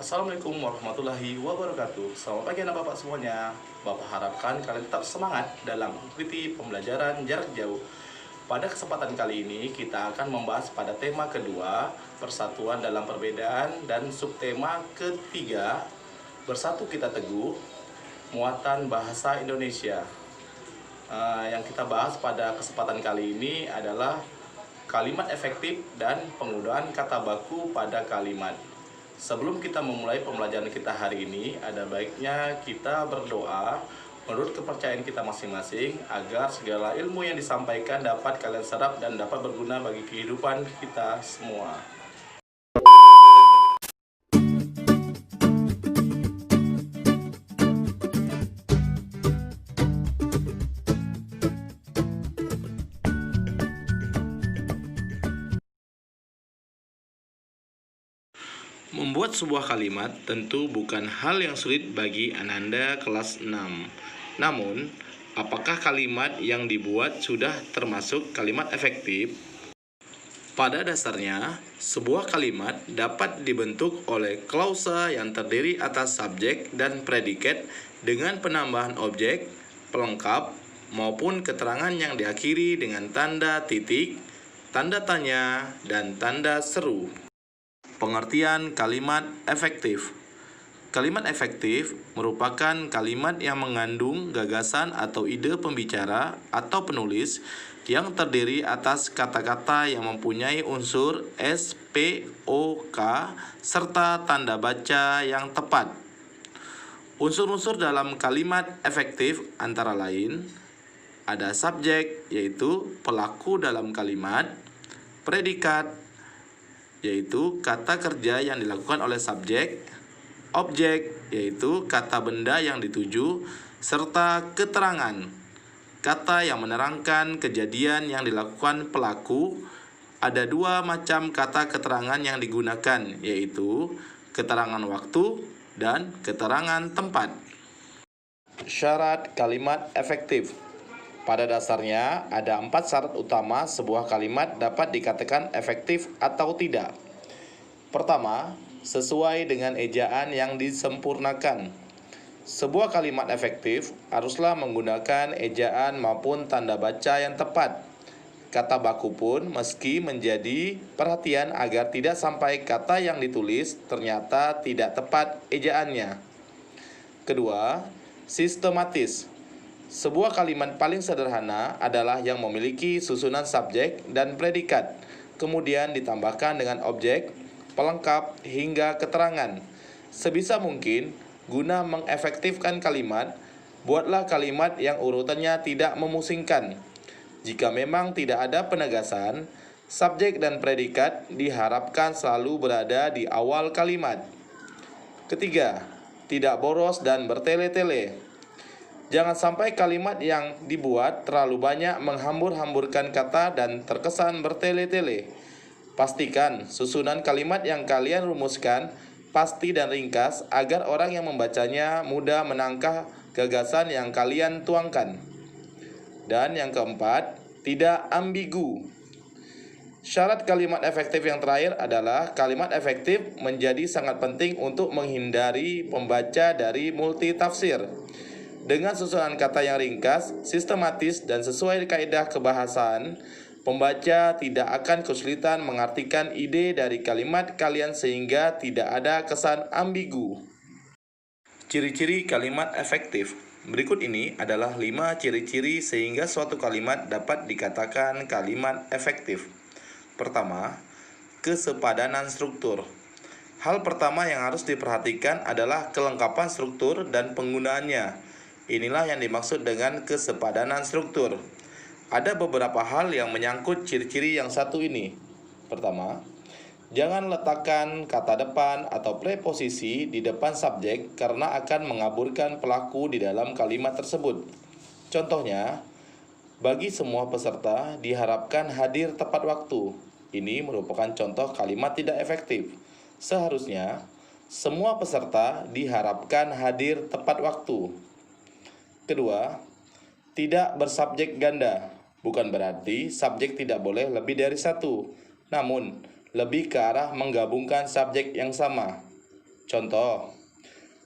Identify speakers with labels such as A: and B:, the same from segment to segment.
A: Assalamualaikum warahmatullahi wabarakatuh. Selamat pagi anak bapak semuanya. Bapak harapkan kalian tetap semangat dalam mengikuti pembelajaran jarak jauh. Pada kesempatan kali ini kita akan membahas pada tema kedua, persatuan dalam perbedaan, dan subtema ketiga, bersatu kita teguh, muatan bahasa Indonesia. Yang kita bahas pada kesempatan kali ini adalah kalimat efektif dan penggunaan kata baku pada kalimat. Sebelum kita memulai pembelajaran kita hari ini, ada baiknya kita berdoa menurut kepercayaan kita masing-masing agar segala ilmu yang disampaikan dapat kalian serap dan dapat berguna bagi kehidupan kita semua. Membuat sebuah kalimat tentu bukan hal yang sulit bagi Ananda kelas 6. Namun, apakah kalimat yang dibuat sudah termasuk kalimat efektif? Pada dasarnya, sebuah kalimat dapat dibentuk oleh klausa yang terdiri atas subjek dan predikat dengan penambahan objek, pelengkap, maupun keterangan yang diakhiri dengan tanda titik, tanda tanya, dan tanda seru. Pengertian kalimat efektif. Kalimat efektif merupakan kalimat yang mengandung gagasan atau ide pembicara atau penulis yang terdiri atas kata-kata yang mempunyai unsur S, P, O, K, serta tanda baca yang tepat. Unsur-unsur dalam kalimat efektif antara lain ada subjek, yaitu pelaku dalam kalimat, predikat, yaitu kata kerja yang dilakukan oleh subjek, objek, yaitu kata benda yang dituju, serta keterangan, kata yang menerangkan kejadian yang dilakukan pelaku. Ada dua macam kata keterangan yang digunakan, yaitu keterangan waktu dan keterangan tempat. Syarat kalimat efektif. Pada dasarnya, ada 4 syarat utama sebuah kalimat dapat dikatakan efektif atau tidak. Pertama, sesuai dengan ejaan yang disempurnakan. Sebuah kalimat efektif haruslah menggunakan ejaan maupun tanda baca yang tepat. Kata baku pun meski menjadi perhatian agar tidak sampai kata yang ditulis ternyata tidak tepat ejaannya. Kedua, sistematis. Sebuah kalimat paling sederhana adalah yang memiliki susunan subjek dan predikat, kemudian ditambahkan dengan objek, pelengkap, hingga keterangan. Sebisa mungkin, guna mengefektifkan kalimat, buatlah kalimat yang urutannya tidak memusingkan. Jika memang tidak ada penegasan, subjek dan predikat diharapkan selalu berada di awal kalimat. Ketiga, tidak boros dan bertele-tele. Jangan sampai kalimat yang dibuat terlalu banyak menghambur-hamburkan kata dan terkesan bertele-tele. Pastikan susunan kalimat yang kalian rumuskan pasti dan ringkas agar orang yang membacanya mudah menangkap gagasan yang kalian tuangkan. Dan yang keempat, tidak ambigu. Syarat kalimat efektif yang terakhir adalah kalimat efektif menjadi sangat penting untuk menghindari pembaca dari multitafsir. Dengan susunan kata yang ringkas, sistematis, dan sesuai kaidah kebahasaan, pembaca tidak akan kesulitan mengartikan ide dari kalimat kalian sehingga tidak ada kesan ambigu. Ciri-ciri kalimat efektif. Berikut ini adalah 5 ciri-ciri sehingga suatu kalimat dapat dikatakan kalimat efektif. Pertama, kesepadanan struktur. Hal pertama yang harus diperhatikan adalah kelengkapan struktur dan penggunaannya. Inilah yang dimaksud dengan kesepadanan struktur. Ada beberapa hal yang menyangkut ciri-ciri yang satu ini. Pertama, jangan letakkan kata depan atau preposisi di depan subjek karena akan mengaburkan pelaku di dalam kalimat tersebut. Contohnya, bagi semua peserta diharapkan hadir tepat waktu. Ini merupakan contoh kalimat tidak efektif. Seharusnya, semua peserta diharapkan hadir tepat waktu. Kedua, tidak bersubjek ganda. Bukan berarti subjek tidak boleh lebih dari satu, namun lebih ke arah menggabungkan subjek yang sama. Contoh,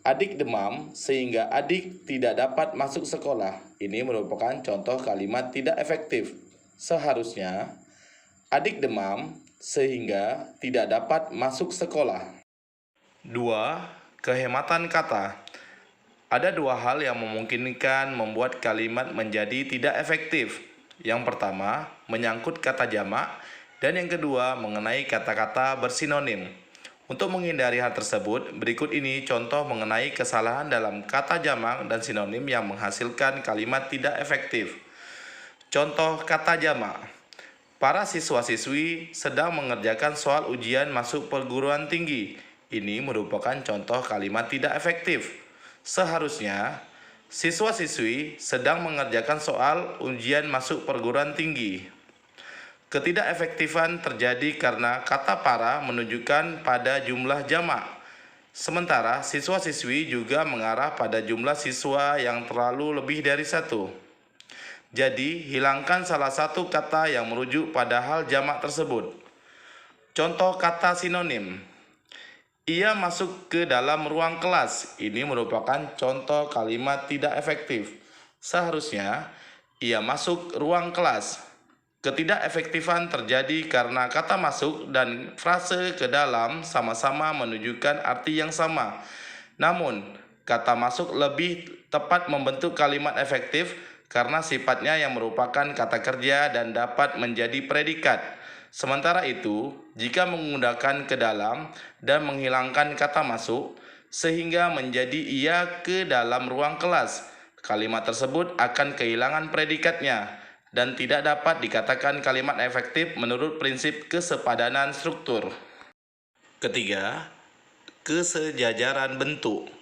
A: adik demam sehingga adik tidak dapat masuk sekolah. Ini merupakan contoh kalimat tidak efektif. Seharusnya, adik demam sehingga tidak dapat masuk sekolah. 2. Kehematan kata. Ada dua hal yang memungkinkan membuat kalimat menjadi tidak efektif. Yang pertama, menyangkut kata jamak, dan yang kedua, mengenai kata-kata bersinonim. Untuk menghindari hal tersebut, berikut ini contoh mengenai kesalahan dalam kata jamak dan sinonim yang menghasilkan kalimat tidak efektif. Contoh kata jamak. Para siswa-siswi sedang mengerjakan soal ujian masuk perguruan tinggi. Ini merupakan contoh kalimat tidak efektif. Seharusnya, siswa-siswi sedang mengerjakan soal ujian masuk perguruan tinggi. Ketidakefektifan terjadi karena kata para menunjukkan pada jumlah jamak. Sementara siswa-siswi juga mengarah pada jumlah siswa yang terlalu lebih dari satu. Jadi, hilangkan salah satu kata yang merujuk pada hal jamak tersebut. Contoh kata sinonim. Ia masuk ke dalam ruang kelas. Ini merupakan contoh kalimat tidak efektif. Seharusnya, ia masuk ruang kelas. Ketidakefektifan terjadi karena kata masuk dan frase ke dalam sama-sama menunjukkan arti yang sama. Namun, kata masuk lebih tepat membentuk kalimat efektif karena sifatnya yang merupakan kata kerja dan dapat menjadi predikat. Sementara itu, jika menggunakan ke dalam dan menghilangkan kata masuk, sehingga menjadi ia ke dalam ruang kelas, kalimat tersebut akan kehilangan predikatnya dan tidak dapat dikatakan kalimat efektif menurut prinsip kesepadanan struktur. Ketiga, kesejajaran bentuk.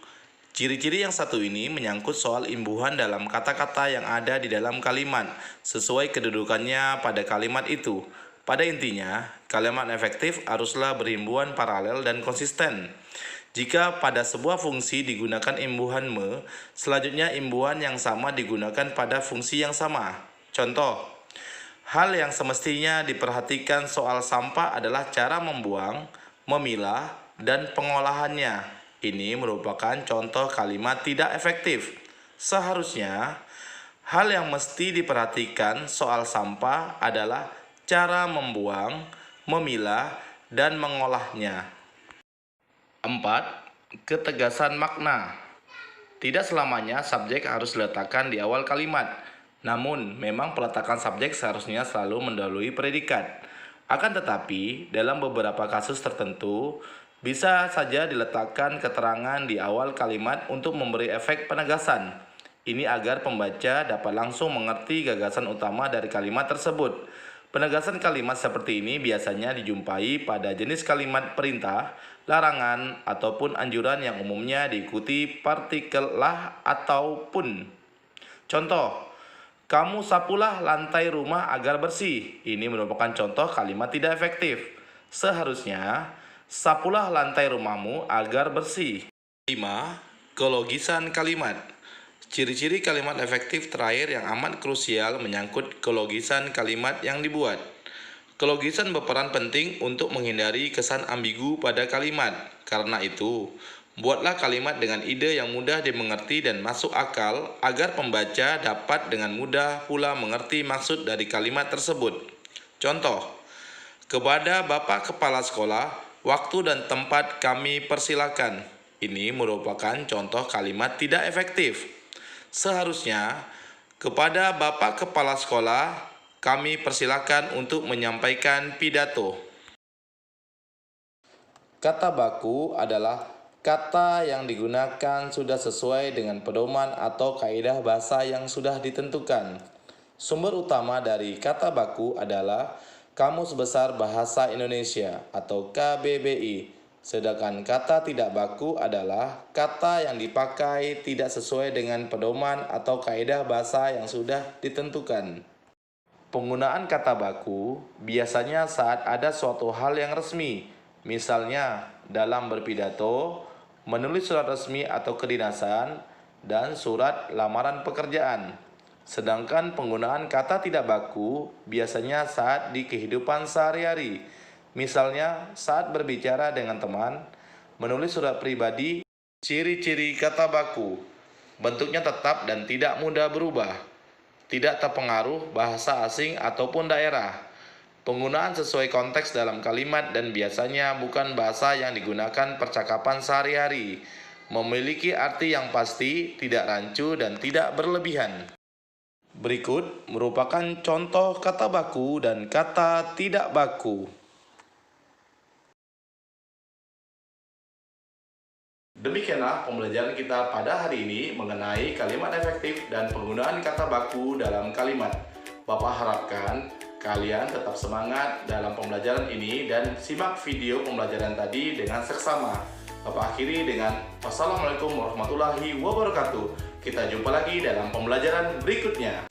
A: Ciri-ciri yang satu ini menyangkut soal imbuhan dalam kata-kata yang ada di dalam kalimat, sesuai kedudukannya pada kalimat itu. Pada intinya, kalimat efektif haruslah berimbuhan paralel dan konsisten. Jika pada sebuah fungsi digunakan imbuhan me, selanjutnya imbuhan yang sama digunakan pada fungsi yang sama. Contoh, hal yang semestinya diperhatikan soal sampah adalah cara membuang, memilah, dan pengolahannya. Ini merupakan contoh kalimat tidak efektif. Seharusnya, hal yang mesti diperhatikan soal sampah adalah cara membuang, memilah, dan mengolahnya. 4. Ketegasan makna. Tidak selamanya subjek harus diletakkan di awal kalimat. Namun, memang peletakan subjek seharusnya selalu mendahului predikat. Akan tetapi, dalam beberapa kasus tertentu, bisa saja diletakkan keterangan di awal kalimat untuk memberi efek penegasan. Ini agar pembaca dapat langsung mengerti gagasan utama dari kalimat tersebut. Penegasan kalimat seperti ini biasanya dijumpai pada jenis kalimat perintah, larangan, ataupun anjuran yang umumnya diikuti partikel lah ataupun. Contoh, kamu sapulah lantai rumah agar bersih. Ini merupakan contoh kalimat tidak efektif. Seharusnya, sapulah lantai rumahmu agar bersih. 5. Kelogisan kalimat. Ciri-ciri kalimat efektif terakhir yang amat krusial menyangkut kelogisan kalimat yang dibuat. Kelogisan berperan penting untuk menghindari kesan ambigu pada kalimat. Karena itu, buatlah kalimat dengan ide yang mudah dimengerti dan masuk akal agar pembaca dapat dengan mudah pula mengerti maksud dari kalimat tersebut. Contoh, kepada Bapak Kepala Sekolah, waktu dan tempat kami persilakan. Ini merupakan contoh kalimat tidak efektif. Seharusnya, kepada Bapak Kepala Sekolah, kami persilakan untuk menyampaikan pidato. Kata baku adalah kata yang digunakan sudah sesuai dengan pedoman atau kaidah bahasa yang sudah ditentukan. Sumber utama dari kata baku adalah Kamus Besar Bahasa Indonesia atau KBBI. Sedangkan kata tidak baku adalah kata yang dipakai tidak sesuai dengan pedoman atau kaidah bahasa yang sudah ditentukan. Penggunaan kata baku biasanya saat ada suatu hal yang resmi, misalnya dalam berpidato, menulis surat resmi atau kedinasan, dan surat lamaran pekerjaan. Sedangkan penggunaan kata tidak baku biasanya saat di kehidupan sehari-hari, misalnya saat berbicara dengan teman, Menulis surat pribadi. Ciri-ciri kata baku. Bentuknya tetap dan tidak mudah berubah. Tidak terpengaruh bahasa asing ataupun daerah. Penggunaan sesuai konteks dalam kalimat dan biasanya bukan bahasa yang digunakan percakapan sehari-hari. Memiliki arti yang pasti, tidak rancu, dan tidak berlebihan. Berikut merupakan contoh kata baku dan kata tidak baku. Demikianlah pembelajaran kita pada hari ini mengenai kalimat efektif dan penggunaan kata baku dalam kalimat. Bapak harapkan kalian tetap semangat dalam pembelajaran ini dan simak video pembelajaran tadi dengan seksama. Bapak akhiri dengan wassalamualaikum warahmatullahi wabarakatuh. Kita jumpa lagi dalam pembelajaran berikutnya.